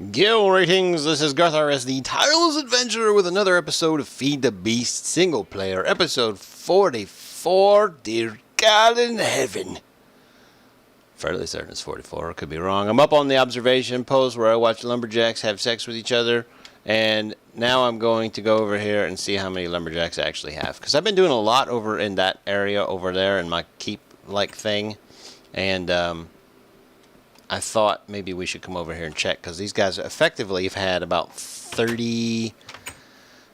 Gil ratings, this is garthrs, the tireless adventurer, with another episode of Feed the Beast single player, episode 44, Dear God in Heaven. Fairly certain it's 44, could be wrong. I'm up on the observation post where I watch lumberjacks have sex with each other, and now I'm going to go over here and see how many lumberjacks I actually have, because I've been doing a lot over in that area over there in my keep-like thing, and I thought maybe we should come over here and check, because these guys effectively have had about 30,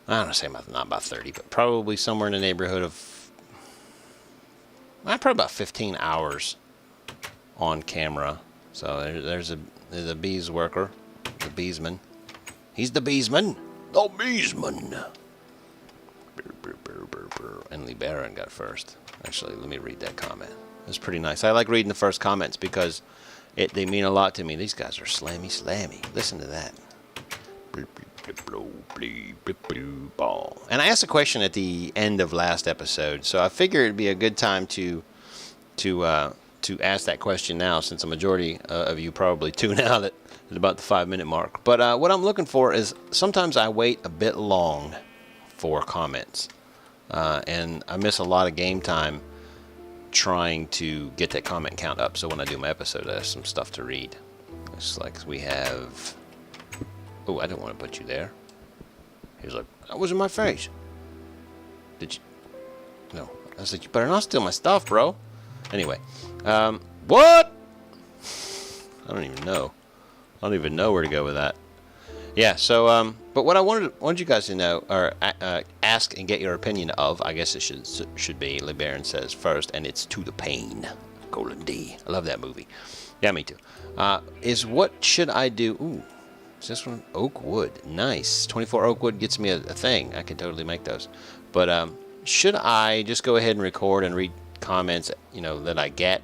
I don't know, say not about 30, but probably somewhere in the neighborhood of, probably about 15 hours on camera. So there's a bees worker, the beesman. He's the beesman. The beesman. And Lee Baron got first. Actually, let me read that comment. It's pretty nice. I like reading the first comments because they mean a lot to me. These guys are slammy. Listen to that. And I asked a question at the end of last episode, so I figured it'd be a good time to ask that question now, since a majority of you probably tune out at about the 5-minute mark. But what I'm looking for is, sometimes I wait a bit long for comments, and I miss a lot of game time trying to get that comment count up, so when I do my episode I have some stuff to read. It's like we have, oh, I didn't want to put you there. He was like, that was in my face. Did you? No. I said, you better not steal my stuff, bro. Anyway, what? I don't even know where to go with that. Yeah, so, but what I wanted you guys to know, or ask and get your opinion of, I guess it should be, LeBaron says first, and it's To the Pain, colon D. I love that movie. Yeah, me too. Is what should I do? Ooh, is this one? Oak wood. Nice. 24 oak wood gets me a thing. I can totally make those. But should I just go ahead and record and read comments, that I get?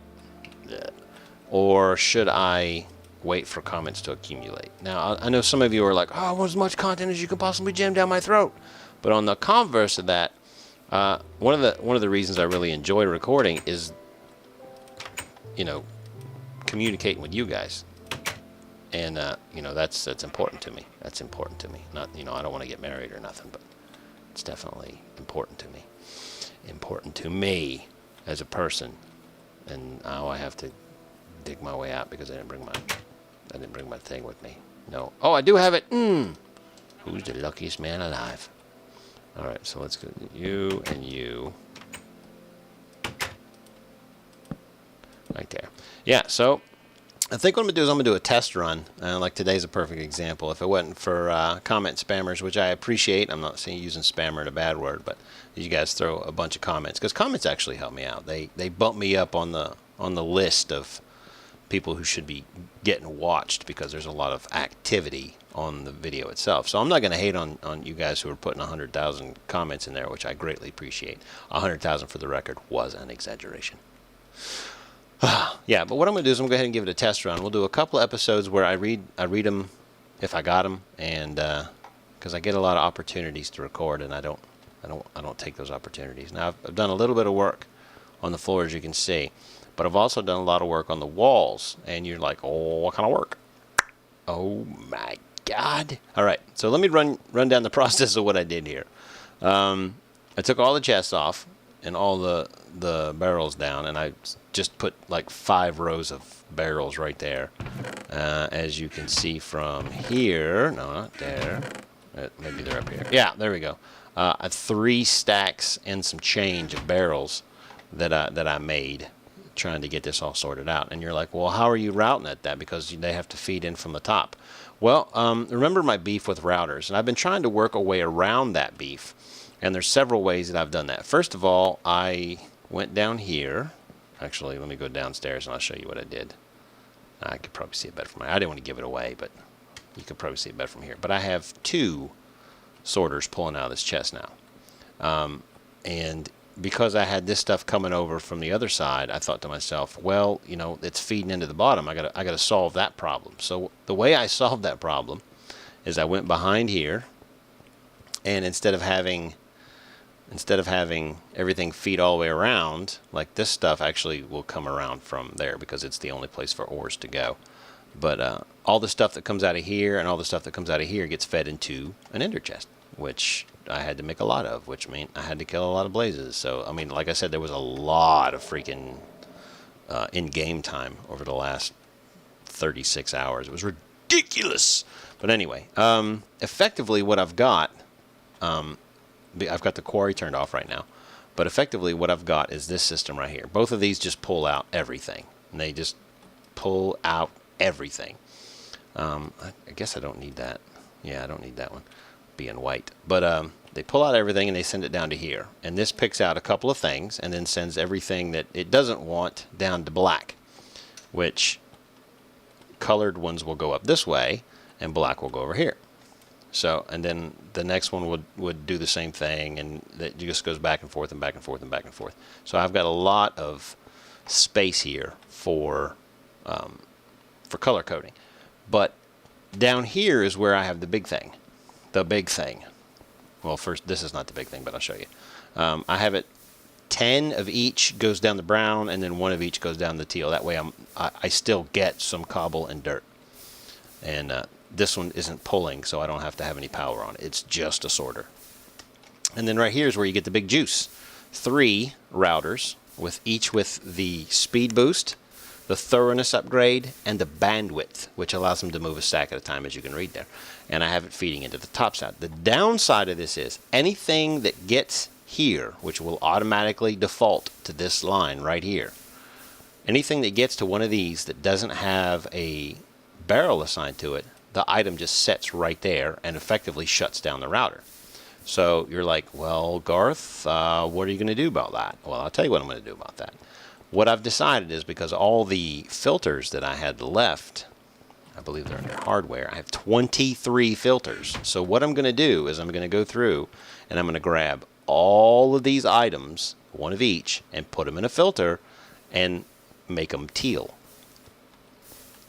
Or should I wait for comments to accumulate? Now, I know some of you are like, oh, I want as much content as you could possibly jam down my throat. But on the converse of that, one of the reasons I really enjoy recording is, communicating with you guys. And, that's important to me. That's important to me. Not, I don't want to get married or nothing, but it's definitely important to me. Important to me as a person. And now I have to dig my way out because I didn't bring my thing with me. No. Oh, I do have it. Who's the luckiest man alive? All right, so let's go you and you. Right there. Yeah, so I think what I'm going to do is I'm going to do a test run. Like today's a perfect example. If it wasn't for comment spammers, which I appreciate. I'm not saying using spammer in a bad word, but you guys throw a bunch of comments, because comments actually help me out. They bump me up on the list of people who should be getting watched, because there's a lot of activity on the video itself. So I'm not going to hate on you guys who are putting 100,000 comments in there, which I greatly appreciate. 100,000, for the record, was an exaggeration. Yeah, but what I'm going to do is I'm going to go ahead and give it a test run. We'll do a couple of episodes where I read them if I got them, and because I get a lot of opportunities to record, and I don't take those opportunities. Now I've done a little bit of work on the floor, as you can see. But I've also done a lot of work on the walls, and you're like, oh, what kind of work? Oh my God! All right, so let me run down the process of what I did here. I took all the chests off and all the barrels down, and I just put like 5 rows of barrels right there. As you can see from here, no, not there. Maybe they're up here. Yeah, there we go. 3 stacks and some change of barrels that I made, trying to get this all sorted out. And you're like, well, how are you routing at that? Because they have to feed in from the top. Well, remember my beef with routers, and I've been trying to work a way around that beef, and there's several ways that I've done that. First of all, I went down here. Actually, let me go downstairs and I'll show you what I did. I could probably see it better from here. I didn't want to give it away, but you could probably see it better from here. But I have 2 sorters pulling out of this chest now. And because I had this stuff coming over from the other side, I thought to myself, well, it's feeding into the bottom. I got to solve that problem. So the way I solved that problem is I went behind here, and instead of having everything feed all the way around, like this stuff actually will come around from there because it's the only place for ores to go. But all the stuff that comes out of here and all the stuff that comes out of here gets fed into an ender chest, which I had to make a lot of, which meant I had to kill a lot of blazes. So, I mean, like I said, there was a lot of freaking in-game time over the last 36 hours. It was ridiculous. But anyway, effectively what I've got the quarry turned off right now. But effectively what I've got is this system right here. Both of these just pull out everything. And they just pull out everything. I guess I don't need that. Yeah, I don't need that one being white. But they pull out everything and they send it down to here. And this picks out a couple of things and then sends everything that it doesn't want down to black. Which colored ones will go up this way and black will go over here. So, and then the next one would do the same thing, and it just goes back and forth and back and forth and back and forth. So I've got a lot of space here for color coding. But down here is where I have the big thing. The big thing. Well, first, this is not the big thing, but I'll show you. I have it 10 of each goes down the brown, and then 1 of each goes down the teal. That way I still get some cobble and dirt. And this one isn't pulling, so I don't have to have any power on it. It's just a sorter. And then right here is where you get the big juice. 3 routers, each with the speed boost, the thoroughness upgrade, and the bandwidth, which allows them to move a stack at a time, as you can read there. And I have it feeding into the top side. The downside of this is anything that gets here, which will automatically default to this line right here, anything that gets to one of these that doesn't have a barrel assigned to it, the item just sets right there and effectively shuts down the router. So you're like, well, Garth, what are you going to do about that? Well, I'll tell you what I'm going to do about that. What I've decided is, because all the filters that I had left, I believe they're under hardware, I have 23 filters. So what I'm going to do is I'm going to go through and I'm going to grab all of these items, 1 of each, and put them in a filter and make them teal.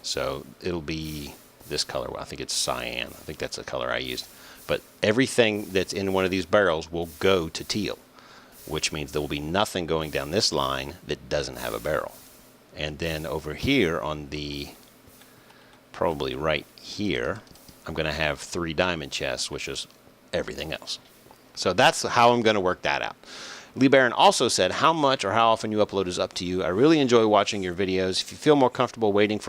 So it'll be this color. Well, I think it's cyan. I think that's the color I used. But everything that's in one of these barrels will go to teal, which means there will be nothing going down this line that doesn't have a barrel. And then over here on the, probably right here, I'm going to have 3 diamond chests, which is everything else. So that's how I'm going to work that out. Lee Barron also said, how much or how often you upload is up to you. I really enjoy watching your videos. If you feel more comfortable waiting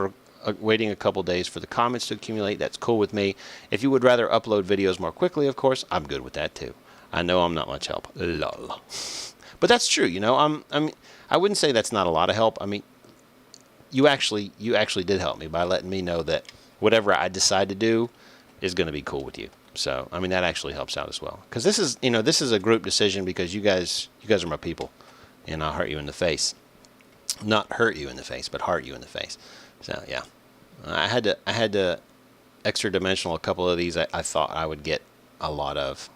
a couple days for the comments to accumulate, that's cool with me. If you would rather upload videos more quickly, of course, I'm good with that too. I know I'm not much help. Lol. But that's true, you know. I wouldn't say that's not a lot of help. I mean, you actually did help me by letting me know that whatever I decide to do is going to be cool with you. So, I mean, that actually helps out as well. Because this is a group decision, because you guys are my people, and I'll hurt you in the face. Not hurt you in the face, but heart you in the face. So yeah, I had to extra dimensional a couple of these. I thought I would get a lot of.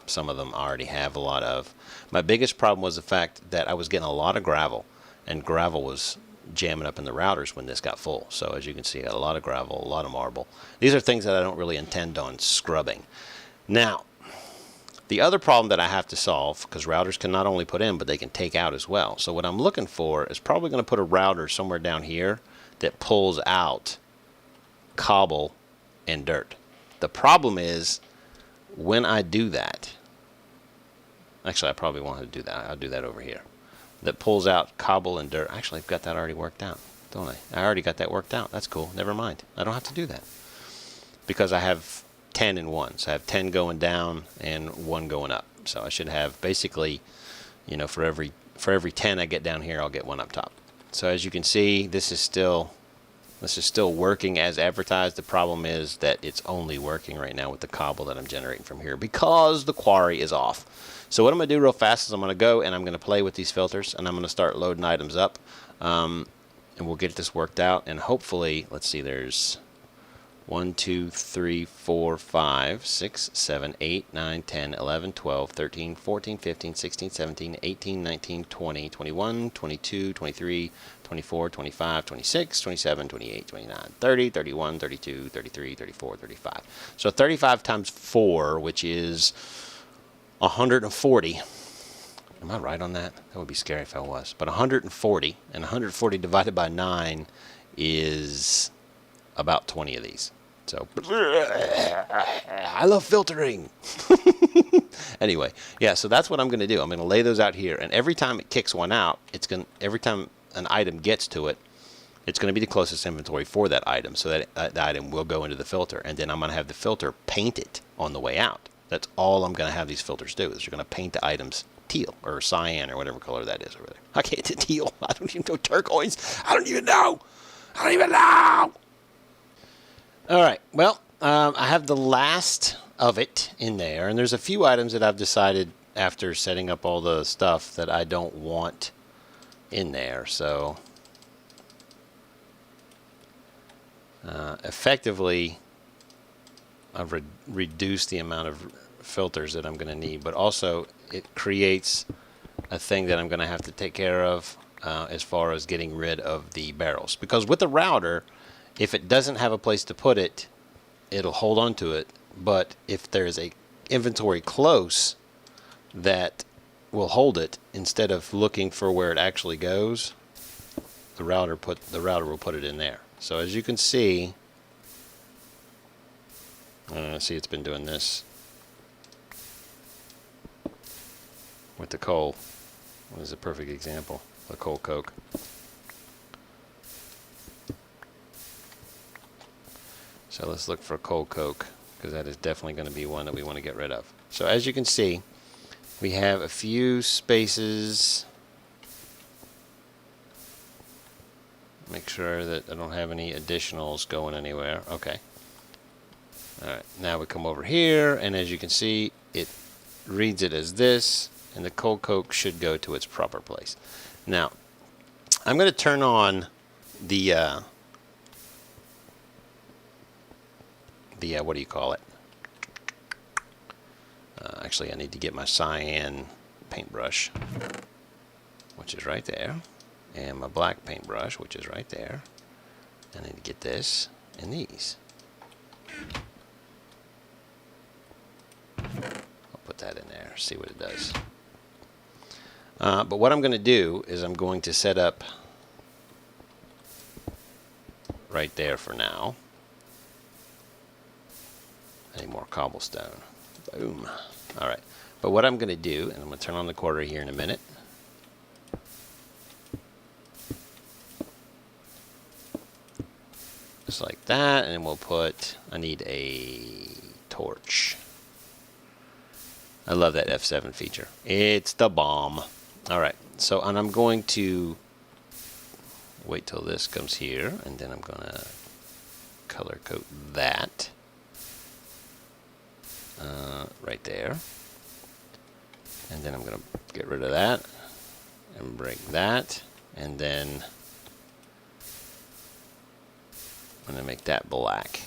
Some of them I already have a lot of. My biggest problem was the fact that I was getting a lot of gravel, and gravel was jamming up in the routers when this got full. So as you can see, I got a lot of gravel, a lot of marble. These are things that I don't really intend on scrubbing. Now, the other problem that I have to solve, because routers can not only put in, but they can take out as well. So what I'm looking for is probably going to put a router somewhere down here that pulls out cobble and dirt. The problem is, when I do that, actually I probably want to do that. I'll do that over here. That pulls out cobble and dirt. Actually, I've got that already worked out, don't I? I already got that worked out. That's cool. Never mind. I don't have to do that, because I have 10 in one. So I have 10 going down and 1 going up. So I should have basically, you know, for every 10 I get down here, I'll get 1 up top. So as you can see, this is still working as advertised. The problem is that it's only working right now with the cobble that I'm generating from here, because the quarry is off. So what I'm going to do real fast is I'm going to go and I'm going to play with these filters, and I'm going to start loading items up, and we'll get this worked out. And hopefully, let's see, there's 1, 2, 3, 4, 5, 6, 7, 8, 9, 10, 11, 12, 13, 14, 15, 16, 17, 18, 19, 20, 21, 22, 23, 24, 25, 26, 27, 28, 29, 30, 31, 32, 33, 34, 35. So 35 times 4, which is 140. Am I right on that? That would be scary if I was. But 140, and 140 divided by 9 is about 20 of these. So, I love filtering. Anyway, yeah, so that's what I'm going to do. I'm going to lay those out here, and every time it kicks one out, every time an item gets to it, it's going to be the closest inventory for that item, so that the item will go into the filter, and then I'm going to have the filter paint it on the way out. That's all I'm going to have these filters do, is you're going to paint the items teal or cyan or whatever color that is over there. I can't do teal. I don't even know turquoise. I don't even know. All right, well, I have the last of it in there, and there's a few items that I've decided after setting up all the stuff that I don't want in there, so effectively I've reduced the amount of filters that I'm going to need, but also it creates a thing that I'm going to have to take care of as far as getting rid of the barrels, because with the router, if it doesn't have a place to put it, it'll hold on to it. But if there's a inventory close that will hold it, instead of looking for where it actually goes, the router will put it in there. So as you can see, it's been doing this with the coal. What is a perfect example? The coal coke. So let's look for coal coke, because that is definitely going to be one that we want to get rid of. So as you can see, we have a few spaces. Make sure that I don't have any additionals going anywhere. Okay. Alright, now we come over here, and as you can see, it reads it as this, and the coal coke should go to its proper place. Now, I'm going to turn on the what do you call it? Actually, I need to get my cyan paintbrush, which is right there, and my black paintbrush, which is right there. I need to get this and these. I'll put that in there, see what it does. But what I'm going to do is I'm going to set up right there for now. I need more cobblestone. Boom. Alright. But what I'm going to do, and I'm going to turn on the quarter here in a minute. Just like that, and then we'll put, I need a torch. I love that F7 feature. It's the bomb. Alright, so, and I'm going to wait till this comes here, and then I'm going to color code that. Right there. And then I'm going to get rid of that and break that, and then I'm going to make that black,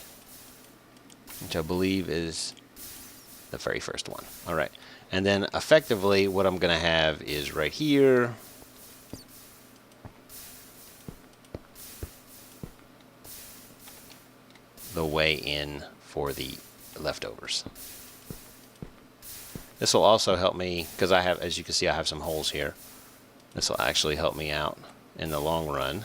which I believe is the very first one. Alright, and then effectively what I'm going to have is right here the way in for the leftovers. This will also help me, because I have, as you can see, I have some holes here. This will actually help me out in the long run.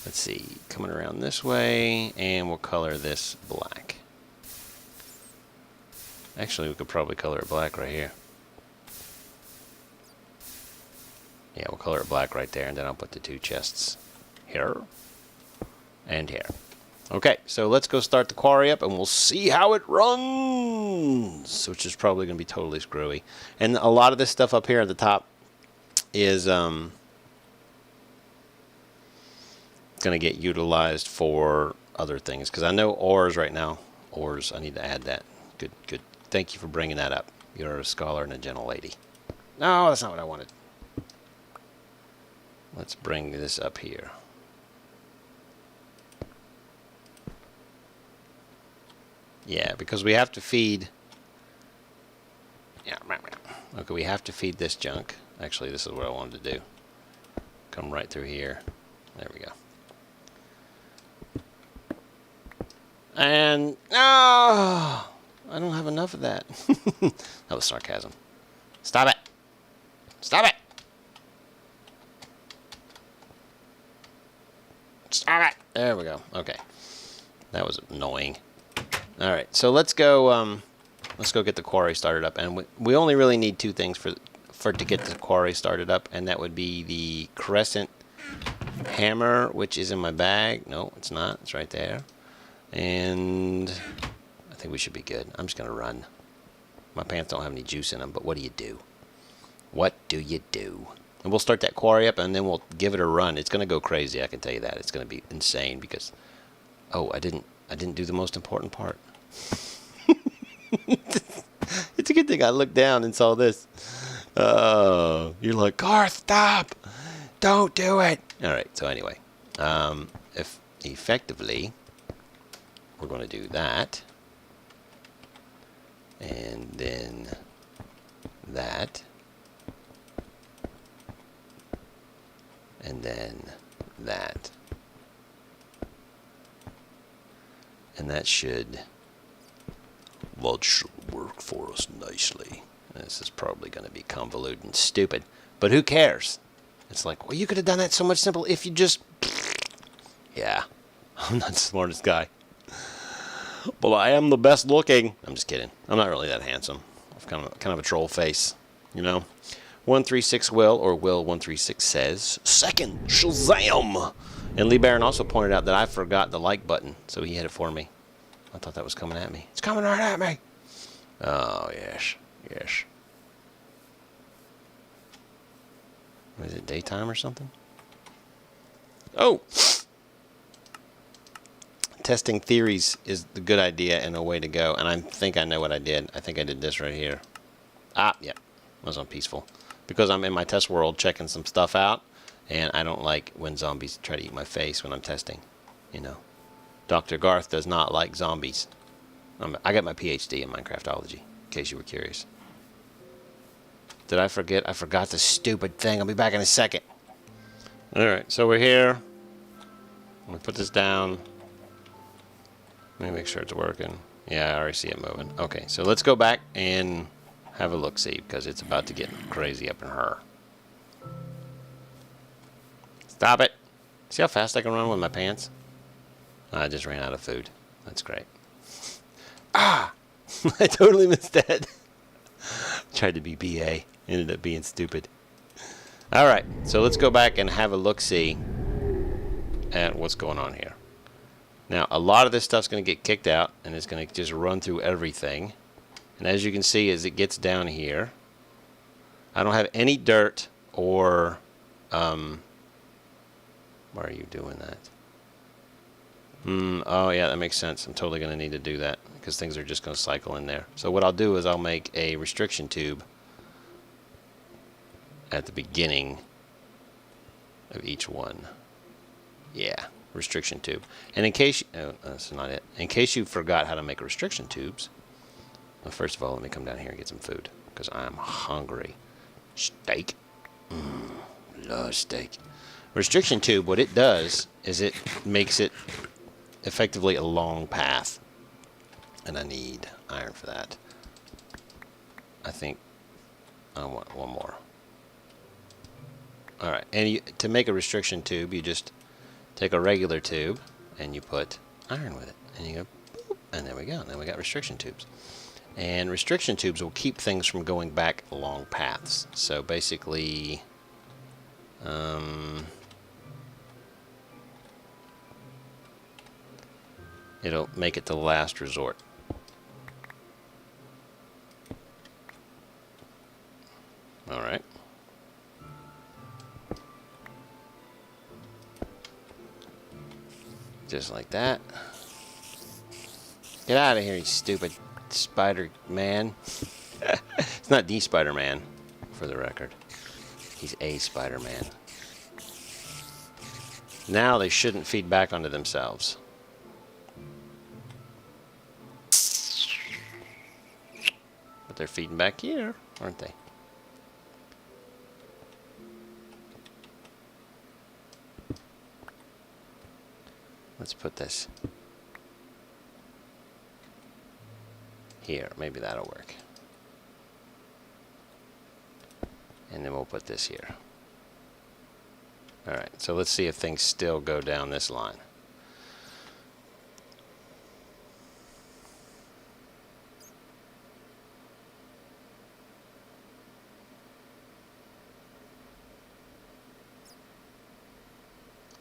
Let's see, coming around this way, and we'll color this black. Actually, we could probably color it black right here. Yeah, we'll color it black right there, and then I'll put the two chests here and here. Okay, so let's go start the quarry up, and we'll see how it runs, which is probably going to be totally screwy. And a lot of this stuff up here at the top is going to get utilized for other things, because I know ores right now. Ores, I need to add that. Good, good. Thank you for bringing that up. You're a scholar and a gentle lady. No, that's not what I wanted. Let's bring this up here. Yeah, because we have to feed... Yeah, okay, we have to feed this junk. Actually, this is what I wanted to do. Come right through here. There we go. And... Oh! I don't have enough of that. That was sarcasm. Stop it. Stop it. Stop it. There we go. Okay. That was annoying. All right. So let's go get the quarry started up. And we only really need two things for to get the quarry started up. And that would be the crescent hammer, which is in my bag. No, it's not. It's right there. And I think we should be good. I'm just going to run. My pants don't have any juice in them, but what do you do? What do you do? And we'll start that quarry up, and then we'll give it a run. It's going to go crazy, I can tell you that. It's going to be insane because, oh, I didn't do the most important part. It's a good thing I looked down and saw this. You're like, Garth, stop! Don't do it! All right, so anyway, if effectively, we're going to do that, and then that, and then that, and that should work for us nicely. This is probably going to be convoluted and stupid, but who cares? It's like, well, you could have done that so much simpler if you just... Yeah, I'm not the smartest guy. But I am the best looking. I'm just kidding. I'm not really that handsome. I've kind of a troll face, you know. 136 Will, or Will136 says, second, Shazam! And Lee Barron also pointed out that I forgot the like button, so he hit it for me. I thought that was coming at me. It's coming right at me! Oh, yes. Yes. Is it daytime or something? Oh! Testing theories is the good idea and a way to go. And I think I know what I did. I think I did this right here. Ah, yeah. I was on peaceful. Because I'm in my test world checking some stuff out. And I don't like when zombies try to eat my face when I'm testing. You know. Dr. Garth does not like zombies. I got my PhD in Minecraftology, in case you were curious. Did I forget? I forgot the stupid thing. I'll be back in a second. Alright, so we're here. I'm going to put this down. Let me make sure it's working. Yeah, I already see it moving. Okay, so let's go back and have a look-see, because it's about to get crazy up in her. Stop it! See how fast I can run with my pants? I just ran out of food. That's great. Ah! I totally missed that. Tried to be BA. Ended up being stupid. Alright, so let's go back and have a look-see at what's going on here. Now, a lot of this stuff's going to get kicked out, and it's going to just run through everything. And as you can see, as it gets down here, I don't have any dirt or... why are you doing that? Oh, yeah, that makes sense. I'm totally going to need to do that, because things are just going to cycle in there. So what I'll do is I'll make a restriction tube at the beginning of each one. Yeah. Restriction tube. And in case that's not it. In case you forgot how to make restriction tubes, well, first of all, let me come down here and get some food because I'm hungry. Steak. Love steak. Restriction tube, what it does is it makes it effectively a long path, and I need iron for that. I think I want one more. All right, and to make a restriction tube, you just take a regular tube and you put iron with it, and you go boop, and there we go. And then we got restriction tubes, and restriction tubes will keep things from going back along paths. So basically, it'll make it the last resort. All right. Just like that. Get out of here, you stupid Spider-Man. It's not the Spider-Man, for the record. He's a Spider-Man. Now they shouldn't feed back onto themselves. But they're feeding back here, aren't they? Let's put this here. Maybe that'll work. And then we'll put this here. Alright, so let's see if things still go down this line.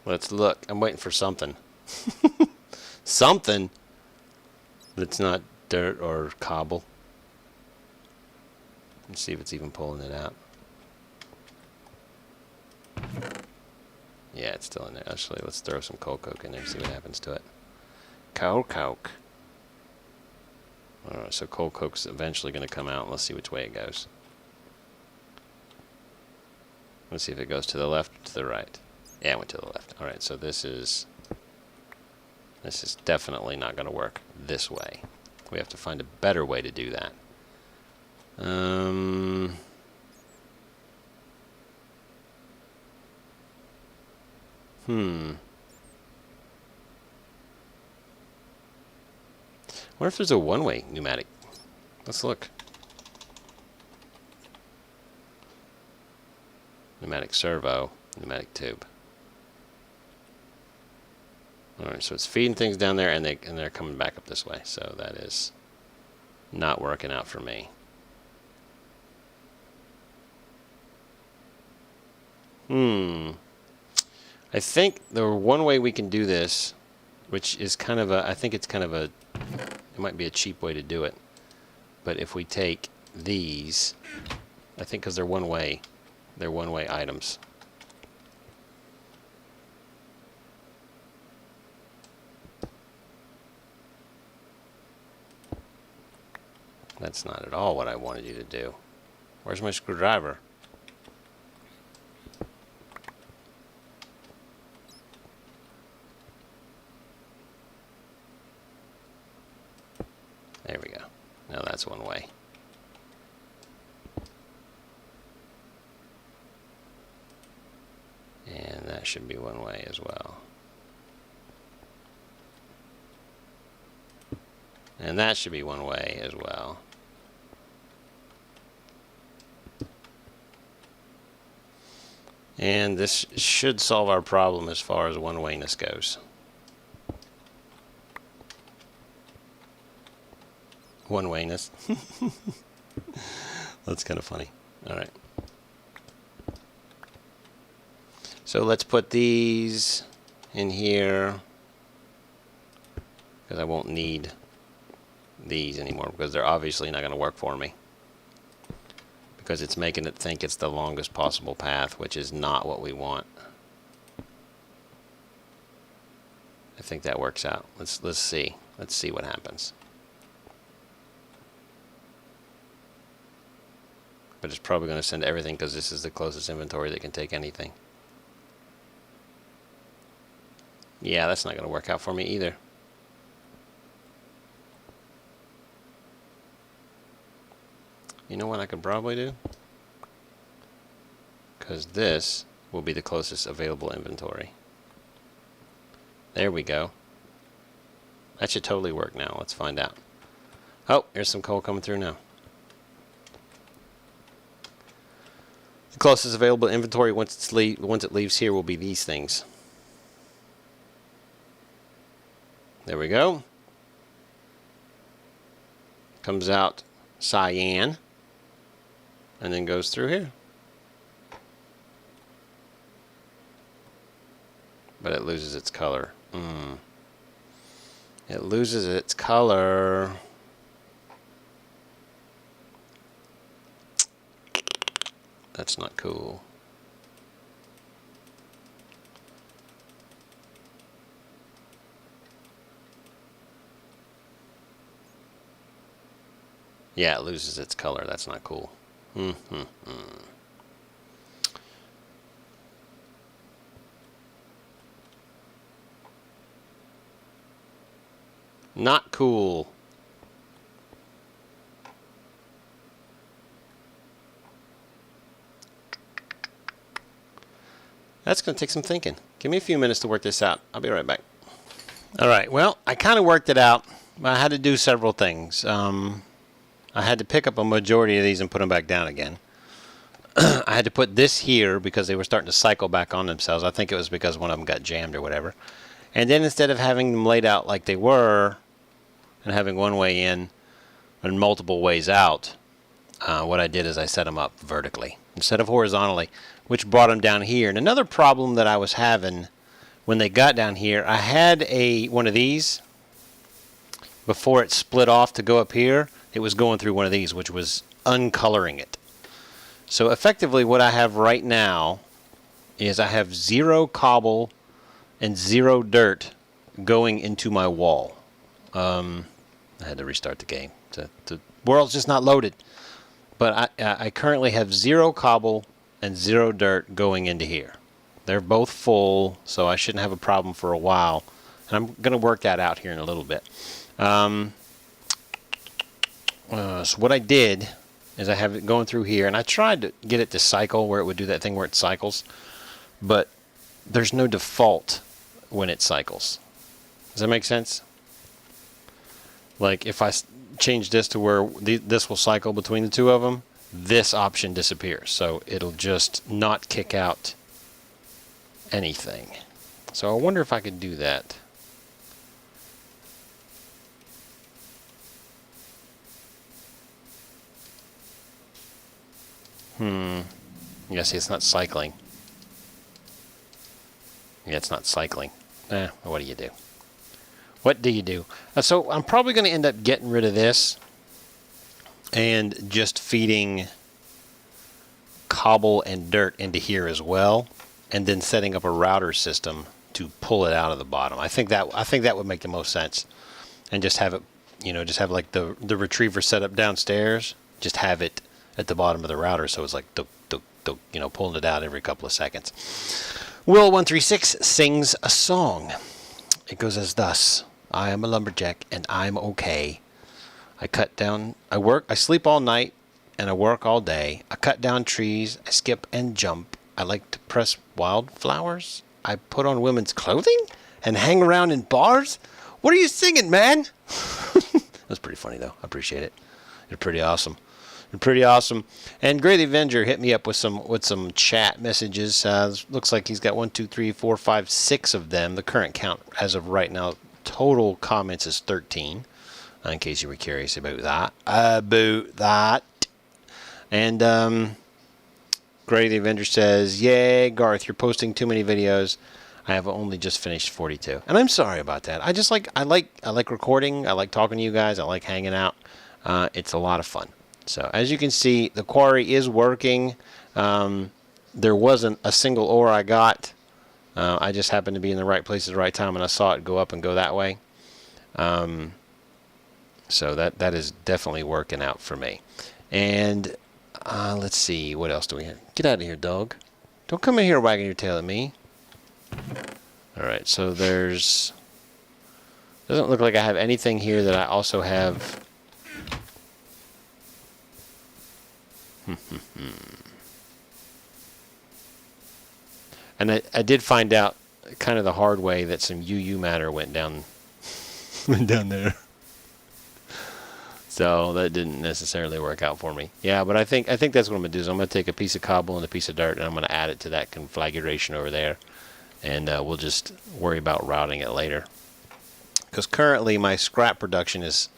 Let's look. I'm waiting for something. Something that's not dirt or cobble. Let's see if it's even pulling it out. Yeah, it's still in there. Actually, let's throw some coal coke in there and see what happens to it. Coal coke. Alright, so coal coke's eventually going to come out. Let's see which way it goes. Let's see if it goes to the left or to the right. Yeah, it went to the left. Alright, so this is definitely not going to work this way. We have to find a better way to do that. What if there's a one-way pneumatic? Let's look. Pneumatic servo, pneumatic tube. Alright, so it's feeding things down there and they're coming back up this way. So that is not working out for me. I think the one way we can do this, which is kind of a, I think it's kind of a, it might be a cheap way to do it. But if we take these, I think because they're one-way items. That's not at all what I wanted you to do. Where's my screwdriver? There we go. Now that's one way. And that should be one way as well. And that should be one way as well. And this should solve our problem as far as one-wayness goes. One-wayness. That's kind of funny. Alright. So let's put these in here, because I won't need these anymore, because they're obviously not going to work for me. Because it's making it think it's the longest possible path, which is not what we want. I think that works out. Let's see. Let's see what happens. But it's probably going to send everything because this is the closest inventory that can take anything. Yeah, that's not going to work out for me either. You know what I could probably do? Because this will be the closest available inventory. There we go. That should totally work now. Let's find out. Oh, here's some coal coming through now. The closest available inventory once it leaves here will be these things. There we go. Comes out cyan. And then goes through here. But it loses its color. It loses its color. That's not cool. Yeah, it loses its color. That's not cool. Not cool. That's going to take some thinking. Give me a few minutes to work this out. I'll be right back. Alright, well, I kind of worked it out. I had to do several things. I had to pick up a majority of these and put them back down again. I had to put this here because they were starting to cycle back on themselves. I think it was because one of them got jammed or whatever. And then instead of having them laid out like they were and having one way in and multiple ways out, what I did is I set them up vertically instead of horizontally, which brought them down here. And another problem that I was having when they got down here, I had one of these. Before it split off to go up here, it was going through one of these, which was uncoloring it. So effectively what I have right now is I have 0 cobble and 0 dirt going into my wall. I had to restart the game. The world's just not loaded. But I currently have 0 cobble and 0 dirt going into here. They're both full, so I shouldn't have a problem for a while. And I'm going to work that out here in a little bit. So what I did is I have it going through here, and I tried to get it to cycle where it would do that thing where it cycles, but there's no default when it cycles. Does that make sense? Like if I change this to where this will cycle between the two of them, this option disappears. So it'll just not kick out anything. So I wonder if I could do that. Yeah, see, it's not cycling. Yeah, it's not cycling. What do you do? What do you do? So I'm probably going to end up getting rid of this and just feeding cobble and dirt into here as well, and then setting up a router system to pull it out of the bottom. I think that would make the most sense, and just have it, just have like the retriever set up downstairs. Just have it at the bottom of the router, so it's like pulling it out every couple of seconds. Will136 sings a song. It goes as thus: I am a lumberjack and I'm okay. I sleep all night and I work all day. I cut down trees, I skip and jump. I like to press wildflowers. I put on women's clothing and hang around in bars. What are you singing, man? That's pretty funny though. I appreciate it. You're pretty awesome. Pretty awesome. And Gray the Avenger hit me up with some chat messages. Looks like he's got 1, 2, 3, 4, 5, 6 of them. The current count as of right now, total comments is 13. In case you were curious about that. And Gray the Avenger says, "Yay, Garth, you're posting too many videos. I have only just finished 42." And I'm sorry about that. I like recording. I like talking to you guys. I like hanging out. It's a lot of fun. So as you can see, the quarry is working. There wasn't a single ore I got. I just happened to be in the right place at the right time, and I saw it go up and go that way. So that is definitely working out for me. And let's see, what else do we have? Get out of here, dog. Don't come in here wagging your tail at me. All right, so doesn't look like I have anything here that I also have. And I did find out kind of the hard way that some UU matter went down there. So that didn't necessarily work out for me. Yeah, but I think that's what I'm going to do. Is I'm going to take a piece of cobble and a piece of dirt, and I'm going to add it to that configuration over there. And we'll just worry about routing it later. Because currently my scrap production is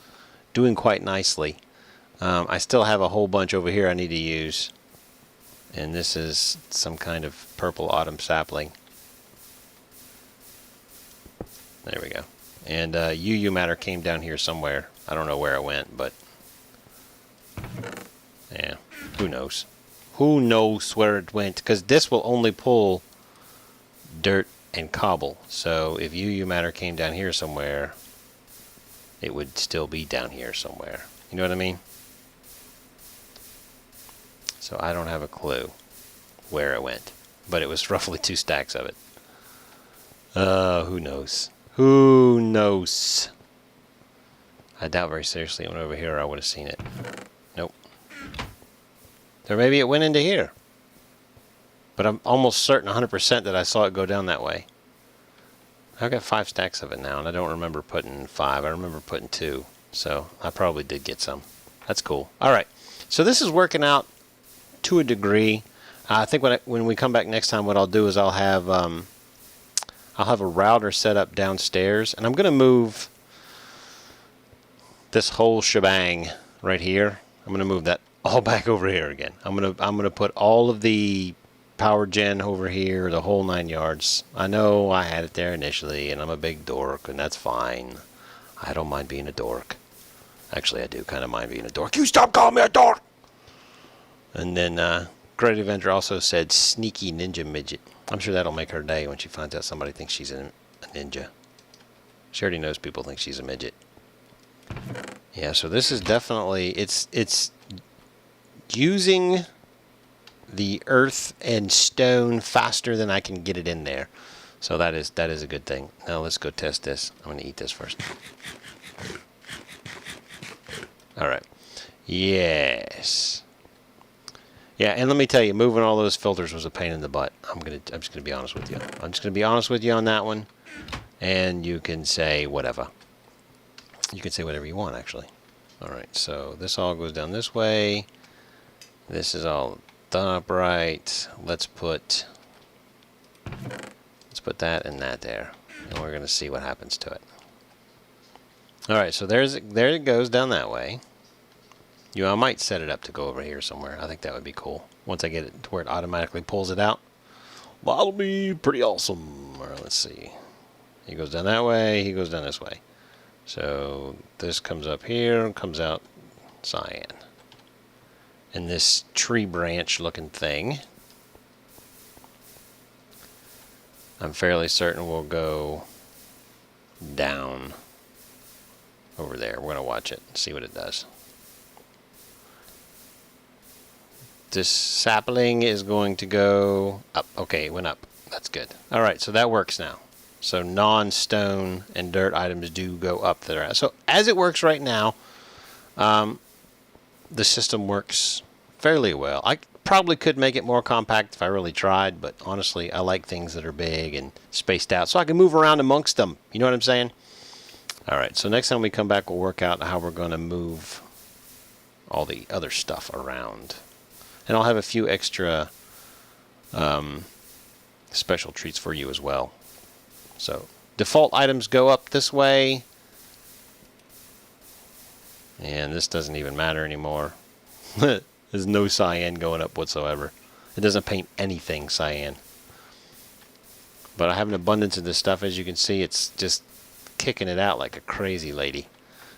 doing quite nicely. I still have a whole bunch over here I need to use. And this is some kind of purple autumn sapling. There we go. And UU matter came down here somewhere. I don't know where it went, but yeah, who knows? Who knows where it went? Because this will only pull dirt and cobble. So if UU matter came down here somewhere, it would still be down here somewhere. You know what I mean? So I don't have a clue where it went, but it was roughly 2 stacks of it. Who knows? Who knows? I doubt very seriously it went over here, or I would have seen it. Nope. Or maybe it went into here. But I'm almost certain 100% that I saw it go down that way. I've got 5 stacks of it now, and I don't remember putting 5. I remember putting 2. So I probably did get some. That's cool. All right. So this is working out to a degree. I think when we come back next time, what I'll do is I'll have a router set up downstairs, and I'm going to move this whole shebang right here. I'm going to move that all back over here again. I'm going to put all of the power gen over here, the whole 9 yards. I know I had it there initially, and I'm a big dork, and that's fine. I don't mind being a dork. Actually, I do kind of mind being a dork. You stop calling me a dork! And then Great Avenger also said sneaky ninja midget. I'm sure that'll make her day when she finds out somebody thinks she's a ninja. She already knows people think she's a midget. Yeah, so this is definitely, it's using the earth and stone faster than I can get it in there. So that is a good thing. Now let's go test this. I'm going to eat this first. All right. Yes. Yeah, and let me tell you, moving all those filters was a pain in the butt. I'm just gonna be honest with you. I'm just gonna be honest with you on that one, and you can say whatever. You can say whatever you want, actually. All right, so this all goes down this way. This is all done up right. Let's put that and that there, and we're gonna see what happens to it. All right, so there it goes down that way. I might set it up to go over here somewhere. I think that would be cool. Once I get it to where it automatically pulls it out, that'll be pretty awesome. All right, let's see. He goes down that way. He goes down this way. So this comes up here and comes out cyan. And this tree branch looking thing, I'm fairly certain will go down over there. We're going to watch it and see what it does. This sapling is going to go up. Okay, it went up. That's good. All right, so that works now. So non-stone and dirt items do go up there. So as it works right now, the system works fairly well. I probably could make it more compact if I really tried, but honestly, I like things that are big and spaced out so I can move around amongst them. You know what I'm saying? All right, so next time we come back, we'll work out how we're going to move all the other stuff around. And I'll have a few extra special treats for you as well. So default items go up this way. And this doesn't even matter anymore. There's no cyan going up whatsoever. It doesn't paint anything cyan. But I have an abundance of this stuff. As you can see, it's just kicking it out like a crazy lady.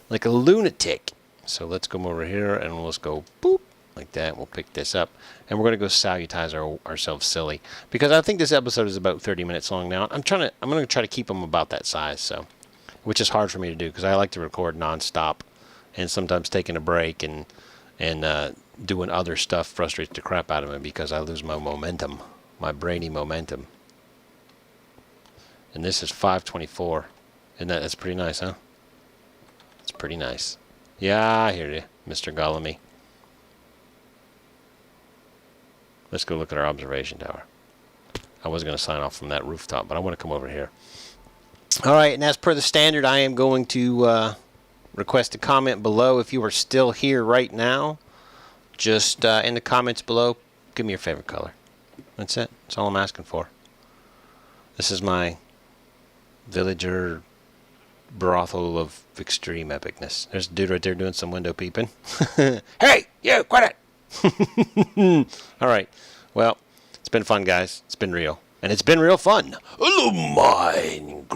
Like a lunatic. So let's come over here and let's go boop. Like that. We'll pick this up and we're going to go salutize ourselves silly, because I think this episode is about 30 minutes long now. I'm going to try to keep them about that size, so, which is hard for me to do because I like to record non-stop, and sometimes taking a break and doing other stuff frustrates the crap out of me because I lose my momentum, my brainy momentum. And this is 524. That's pretty nice, huh? It's pretty nice. Yeah, I hear you, Mr. Gollamy. Let's go look at our observation tower. I was going to sign off from that rooftop, but I want to come over here. All right, and as per the standard, I am going to request a comment below. If you are still here right now, just in the comments below, give me your favorite color. That's it. That's all I'm asking for. This is my villager brothel of extreme epicness. There's a dude right there doing some window peeping. Hey, you, quit it! All right. Well, it's been fun, guys. It's been real. And it's been real fun. Minecraft.